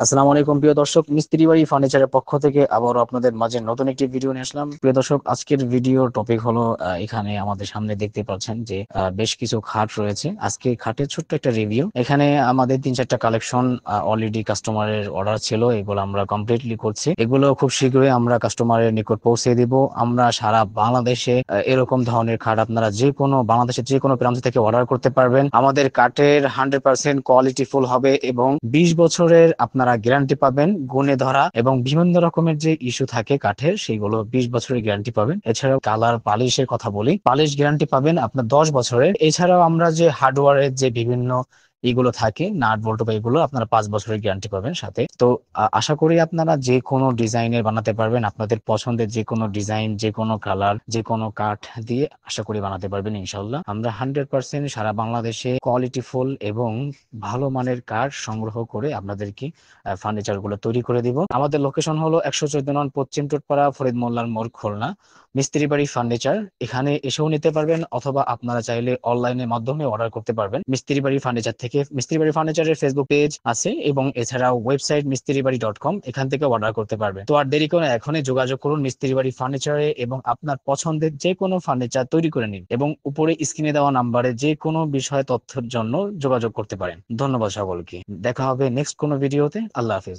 আসসালামু আলাইকুম প্রিয় দর্শক, মিস্ত্রি বাড়ি ফার্নিচারের পক্ষ থেকে আবারও আপনাদের মাঝে নতুন একটি ভিডিও নিয়ে আসলাম। প্রিয় দর্শক, আজকের ভিডিওর টপিক হলো এখানে আমাদের সামনে দেখতে পাচ্ছেন যে বেশ কিছু খাট রয়েছে। আজকে খাটের ছোট্ট একটা রিভিউ। এখানে আমাদের 3-4টা কালেকশন অলরেডি কাস্টমারের অর্ডার ছিল, এগুলো আমরা কমপ্লিটলি করছি। এগুলো খুব শীঘ্রই আমরা কাস্টমারের নিকট পৌঁছে দিব। আমরা সারা বাংলাদেশে এরকম ধরনের খাট আপনারা বাংলাদেশের যে কোনো প্রান্ত থেকে অর্ডার করতে পারবেন। আমাদের কাঠের 100% কোয়ালিটি ফুল হবে এবং 20 বছরের আপনারা গ্যারান্টি পাবেন। গুণে ধরা এবং বিভিন্ন রকমের যে ইস্যু থাকে কাঠের, সেগুলো 20 বছরের গ্যারান্টি পাবেন। এছাড়াও কালার পালিশের কথা বলি, পালিশ গ্যারান্টি পাবেন আপনার 10 বছরের। এছাড়াও আমরা যে হার্ডওয়্যারের যে বিভিন্ন এগুলো থাকে, নাট বল্টু বা এগুলো আপনারা 5 বছরের গ্যারান্টি পাবেন সাথে। তো আশা করি আপনারা যে কোনো ডিজাইনের বানাতে পারবেন, আপনাদের পছন্দের যে কোনো ডিজাইন, যে কোনো কালার, যে কোনো কাঠ দিয়ে আশা করি বানাতে পারবেন ইনশাল্লাহ। আমরা 100% সারা বাংলাদেশে কোয়ালিটি ফুল এবং ভালো মানের কাঠ সংগ্রহ করে আপনাদেরকে ফার্নিচার গুলো তৈরি করে দিব। আমাদের লোকেশন হলো 114 নং পশ্চিম টোটপাড়া, ফরিদ মোল্লার মোড়, খুলনা। মিস্ত্রি বাড়ি ফার্নিচার, এখানে এসেও নিতে পারবেন অথবা আপনারা চাইলে অনলাইনের মাধ্যমে অর্ডার করতে পারবেন মিস্ত্রি বাড়ি ফার্নিচার থেকে। মিস্ত্রি বাড়ি ফার্নিচারের ফেসবুক পেজ আছে এবং এছাড়াও ওয়েবসাইট mistribaড়ি.com, এখান থেকে অর্ডার করতে পারবেন। তো আর দেরি করে এখনই যোগাযোগ করুন মিস্ত্রি বাড়ি ফার্নিচারে এবং আপনার পছন্দের যে কোনো ফার্নিচার তৈরি করে নিন এবং উপরে স্ক্রিনে দেওয়া নাম্বারে যে কোনো বিষয় তথ্যের জন্য যোগাযোগ করতে পারেন। ধন্যবাদ সকলকে। দেখা হবে নেক্সট কোনো ভিডিওতে। আল্লাহ হাফেজ।